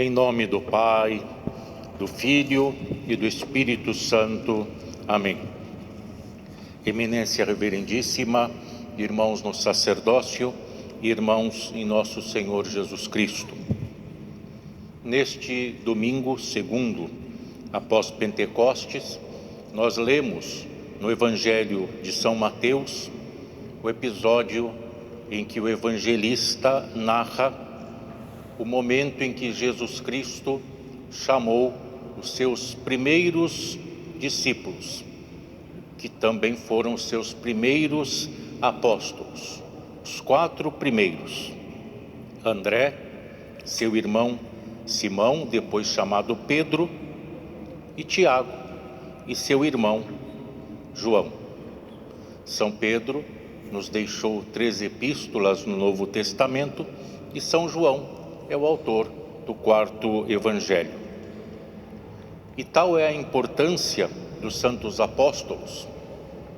Em nome do Pai, do Filho e do Espírito Santo. Amém. Eminência reverendíssima, irmãos no sacerdócio, irmãos em nosso Senhor Jesus Cristo. Neste domingo segundo após Pentecostes, nós lemos no Evangelho de São Mateus o episódio em que o evangelista narra o momento em que Jesus Cristo chamou os seus primeiros discípulos, que também foram os seus primeiros apóstolos, os 4 primeiros: André, seu irmão Simão, depois chamado Pedro, e Tiago, e seu irmão João. São Pedro nos deixou 3 epístolas no Novo Testamento e São João é o autor do 4º Evangelho. E tal é a importância dos santos apóstolos,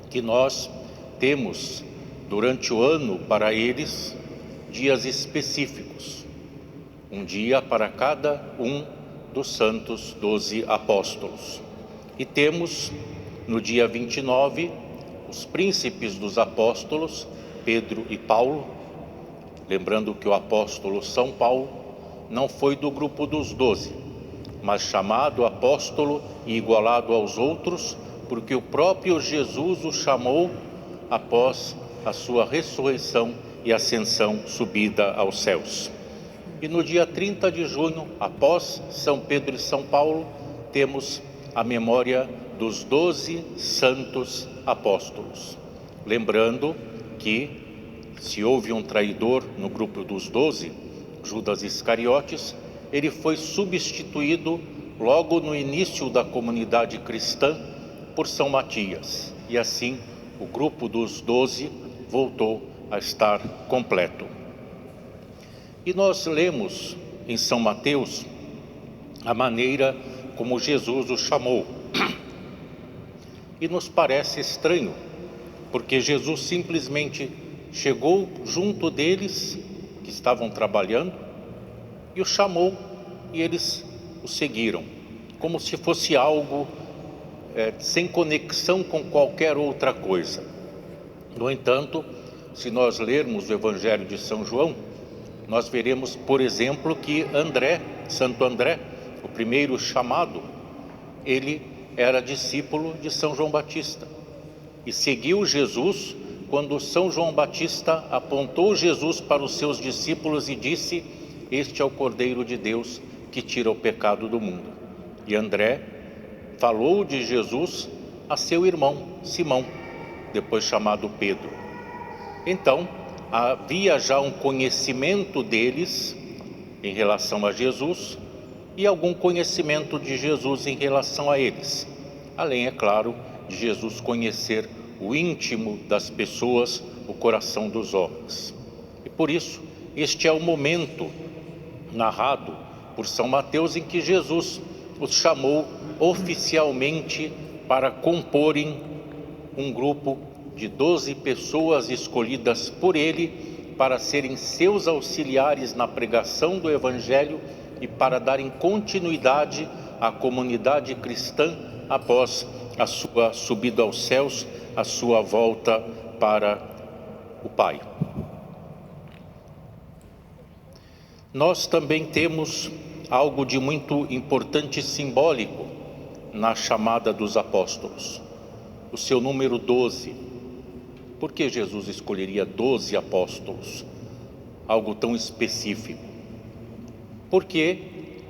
que nós temos durante o ano para eles dias específicos, um dia para cada um dos santos 12 apóstolos. E temos no dia 29 os príncipes dos apóstolos, Pedro e Paulo, lembrando que o apóstolo São Paulo não foi do grupo dos 12, mas chamado apóstolo e igualado aos outros, porque o próprio Jesus o chamou após a sua ressurreição e ascensão subida aos céus. E no dia 30 de junho, após São Pedro e São Paulo, temos a memória dos 12 santos apóstolos. Lembrando que, se houve um traidor no grupo dos 12, Judas Iscariotes, ele foi substituído logo no início da comunidade cristã por São Matias. E assim, o grupo dos 12 voltou a estar completo. E nós lemos em São Mateus a maneira como Jesus os chamou. E nos parece estranho, porque Jesus simplesmente chegou junto deles, que estavam trabalhando, e os chamou, e eles o seguiram, como se fosse algo sem conexão com qualquer outra coisa. No entanto, se nós lermos o Evangelho de São João, nós veremos, por exemplo, que Santo André, o primeiro chamado, ele era discípulo de São João Batista e seguiu Jesus quando São João Batista apontou Jesus para os seus discípulos e disse: "Este é o Cordeiro de Deus que tira o pecado do mundo." E André falou de Jesus a seu irmão Simão, depois chamado Pedro. Então, havia já um conhecimento deles em relação a Jesus e algum conhecimento de Jesus em relação a eles, além, é claro, de Jesus conhecer o íntimo das pessoas, o coração dos homens. E por isso, este é o momento narrado por São Mateus em que Jesus os chamou oficialmente para comporem um grupo de 12 pessoas escolhidas por ele para serem seus auxiliares na pregação do Evangelho e para darem continuidade à comunidade cristã após a sua subida aos céus, a sua volta para o Pai. Nós também temos algo de muito importante e simbólico na chamada dos apóstolos, o seu número 12. Por que Jesus escolheria 12 apóstolos? Algo tão específico. Porque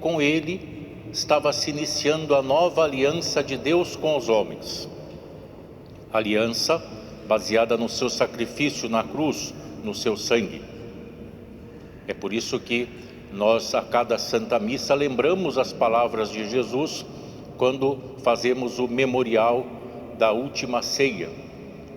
com ele estava se iniciando a nova aliança de Deus com os homens. Aliança baseada no seu sacrifício na cruz, no seu sangue. É por isso que nós, a cada Santa Missa, lembramos as palavras de Jesus quando fazemos o memorial da última ceia,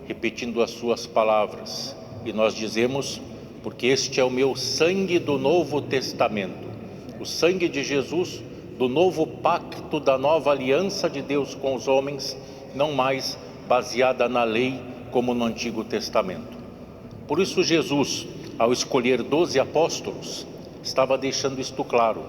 repetindo as suas palavras. E nós dizemos: porque este é o meu sangue do Novo Testamento. O sangue de Jesus, do novo pacto, da nova aliança de Deus com os homens, não mais baseada na lei como no Antigo Testamento. Por isso Jesus, ao escolher 12 apóstolos, estava deixando isto claro,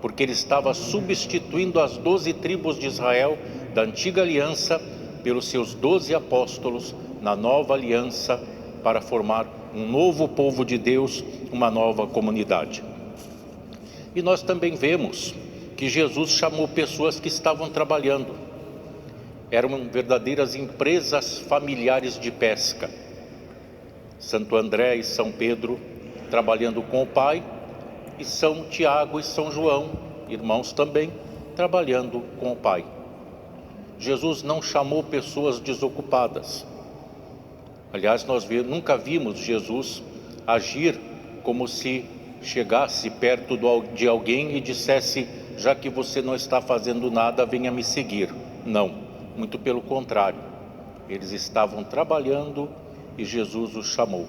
porque ele estava substituindo as 12 tribos de Israel da antiga aliança pelos seus 12 apóstolos na nova aliança para formar um novo povo de Deus, uma nova comunidade. E nós também vemos que Jesus chamou pessoas que estavam trabalhando. Eram verdadeiras empresas familiares de pesca. Santo André e São Pedro trabalhando com o Pai, e São Tiago e São João, irmãos também, trabalhando com o Pai. Jesus não chamou pessoas desocupadas. Aliás, nós nunca vimos Jesus agir como se chegasse perto de alguém e dissesse: já que você não está fazendo nada, venha me seguir. Não, muito pelo contrário. Eles estavam trabalhando e Jesus os chamou.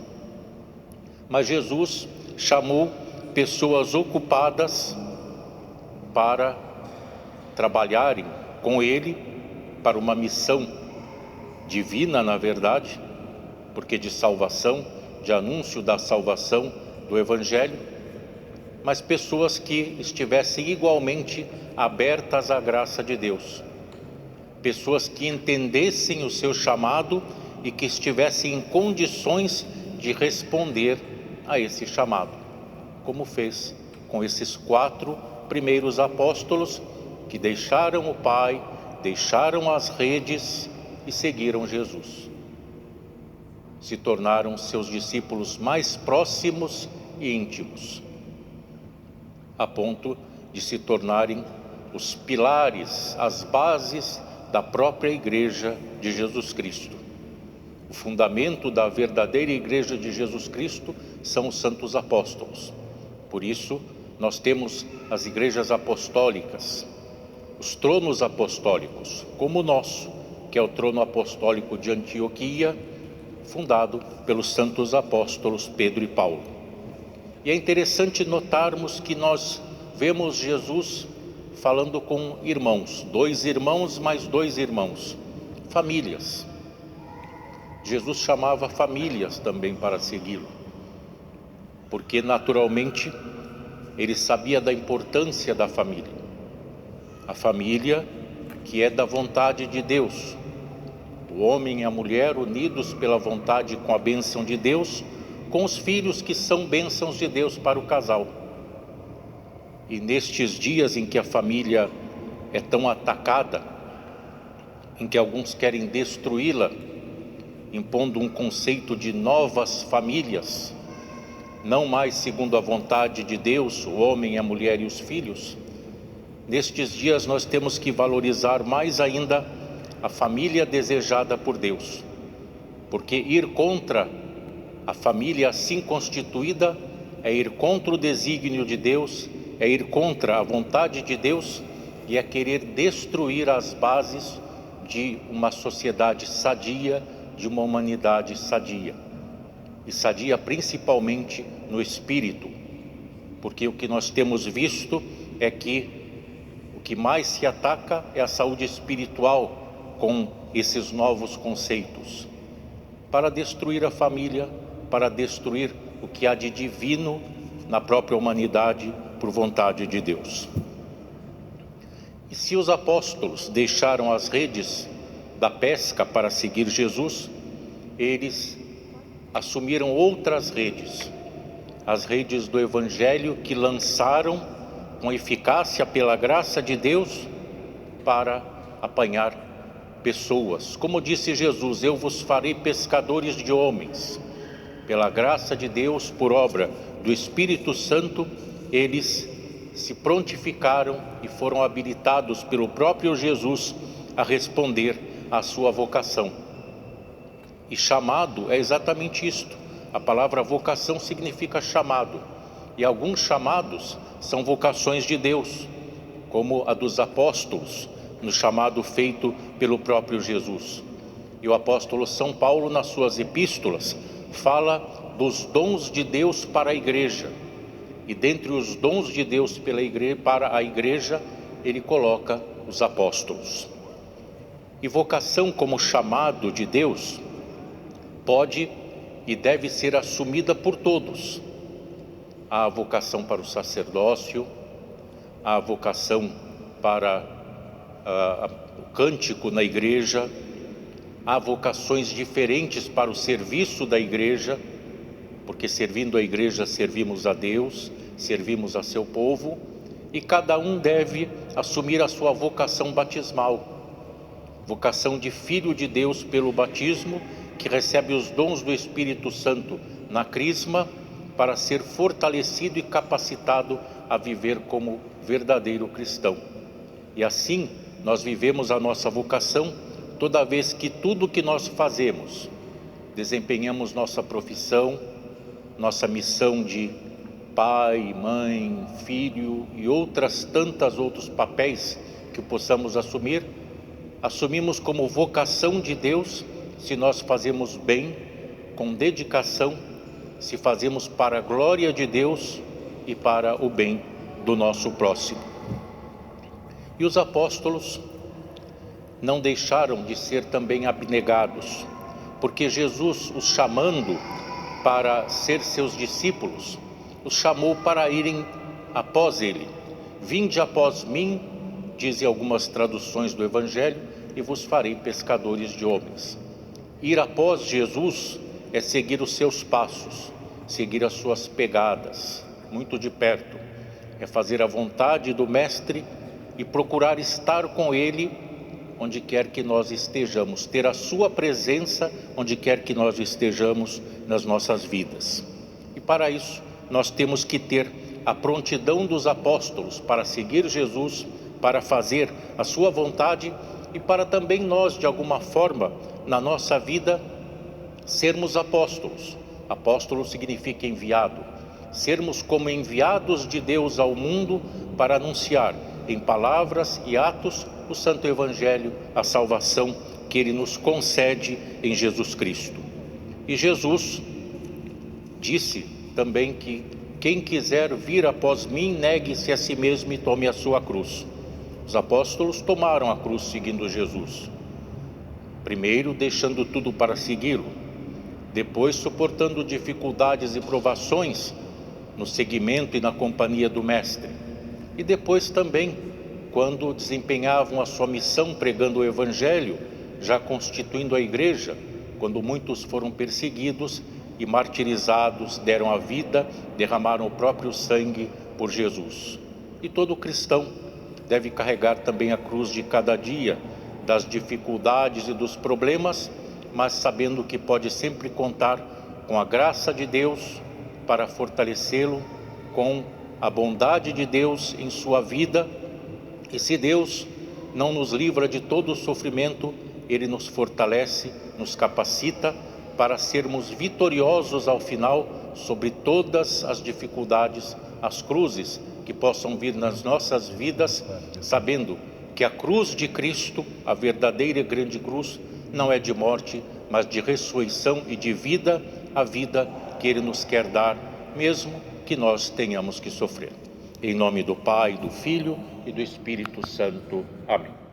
Mas Jesus chamou pessoas ocupadas para trabalharem com Ele para uma missão divina, na verdade, porque de salvação, de anúncio da salvação do Evangelho, mas pessoas que estivessem igualmente abertas à graça de Deus, pessoas que entendessem o seu chamado e que estivessem em condições de responder a esse chamado, como fez com esses 4 primeiros apóstolos que deixaram o Pai, deixaram as redes e seguiram Jesus. Se tornaram seus discípulos mais próximos e íntimos, a ponto de se tornarem os pilares, as bases da própria Igreja de Jesus Cristo. O fundamento da verdadeira Igreja de Jesus Cristo são os santos apóstolos. Por isso, nós temos as igrejas apostólicas, os tronos apostólicos, como o nosso, que é o trono apostólico de Antioquia, fundado pelos santos apóstolos Pedro e Paulo. E é interessante notarmos que nós vemos Jesus falando com irmãos, 2 irmãos mais 2 irmãos, famílias. Jesus chamava famílias também para segui-lo, porque naturalmente ele sabia da importância da família. A família que é da vontade de Deus, o homem e a mulher unidos pela vontade com a bênção de Deus, com os filhos que são bênçãos de Deus para o casal. E nestes dias em que a família é tão atacada, em que alguns querem destruí-la, impondo um conceito de novas famílias, não mais segundo a vontade de Deus, o homem, a mulher e os filhos, nestes dias nós temos que valorizar mais ainda a família desejada por Deus, porque ir contra a família assim constituída é ir contra o desígnio de Deus, é ir contra a vontade de Deus e é querer destruir as bases de uma sociedade sadia, de uma humanidade sadia. E sadia principalmente no espírito, porque o que nós temos visto é que o que mais se ataca é a saúde espiritual com esses novos conceitos, para destruir a família, para destruir o que há de divino na própria humanidade por vontade de Deus. E se os apóstolos deixaram as redes da pesca para seguir Jesus, eles assumiram outras redes, as redes do Evangelho, que lançaram com eficácia pela graça de Deus para apanhar pessoas. Como disse Jesus: eu vos farei pescadores de homens. Pela graça de Deus, por obra do Espírito Santo, eles se prontificaram e foram habilitados pelo próprio Jesus a responder à sua vocação. E chamado é exatamente isto. A palavra vocação significa chamado. E alguns chamados são vocações de Deus, como a dos apóstolos, no chamado feito pelo próprio Jesus. E o apóstolo São Paulo, nas suas epístolas, fala dos dons de Deus para a igreja. E dentre os dons de Deus para a igreja, ele coloca os apóstolos. E vocação como chamado de Deus pode e deve ser assumida por todos. Há a vocação para o sacerdócio, a vocação para o cântico na igreja, há vocações diferentes para o serviço da igreja, porque servindo a igreja servimos a Deus, servimos a seu povo, e cada um deve assumir a sua vocação batismal, vocação de filho de Deus pelo batismo, que recebe os dons do Espírito Santo na crisma, para ser fortalecido e capacitado a viver como verdadeiro cristão. E assim nós vivemos a nossa vocação toda vez que tudo que nós fazemos, desempenhamos nossa profissão, nossa missão de pai, mãe, filho e tantos outros papéis que possamos assumir, assumimos como vocação de Deus se nós fazemos bem, com dedicação, se fazemos para a glória de Deus e para o bem do nosso próximo. E os apóstolos não deixaram de ser também abnegados, porque Jesus, os chamando para ser seus discípulos, os chamou para irem após ele. Vinde após mim, dizem algumas traduções do Evangelho, e vos farei pescadores de homens. Ir após Jesus é seguir os seus passos, seguir as suas pegadas, muito de perto. É fazer a vontade do Mestre e procurar estar com ele onde quer que nós estejamos, ter a sua presença onde quer que nós estejamos nas nossas vidas. E para isso nós temos que ter a prontidão dos apóstolos para seguir Jesus, para fazer a sua vontade e para também nós, de alguma forma, na nossa vida, sermos apóstolos. Apóstolo significa enviado. Sermos como enviados de Deus ao mundo para anunciar em palavras e atos o Santo Evangelho, a salvação que Ele nos concede em Jesus Cristo. E Jesus disse também que quem quiser vir após mim, negue-se a si mesmo e tome a sua cruz. Os apóstolos tomaram a cruz seguindo Jesus. Primeiro deixando tudo para segui-lo, depois suportando dificuldades e provações no seguimento e na companhia do Mestre, e depois também, quando desempenhavam a sua missão pregando o Evangelho, já constituindo a igreja, quando muitos foram perseguidos e martirizados, deram a vida, derramaram o próprio sangue por Jesus. E todo cristão deve carregar também a cruz de cada dia, das dificuldades e dos problemas, mas sabendo que pode sempre contar com a graça de Deus para fortalecê-lo, com a bondade de Deus em sua vida. E se Deus não nos livra de todo o sofrimento, Ele nos fortalece, nos capacita para sermos vitoriosos ao final sobre todas as dificuldades, as cruzes que possam vir nas nossas vidas, sabendo que a cruz de Cristo, a verdadeira e grande cruz, não é de morte, mas de ressurreição e de vida, a vida que Ele nos quer dar, mesmo que nós tenhamos que sofrer. Em nome do Pai, do Filho e do Espírito Santo. Amém.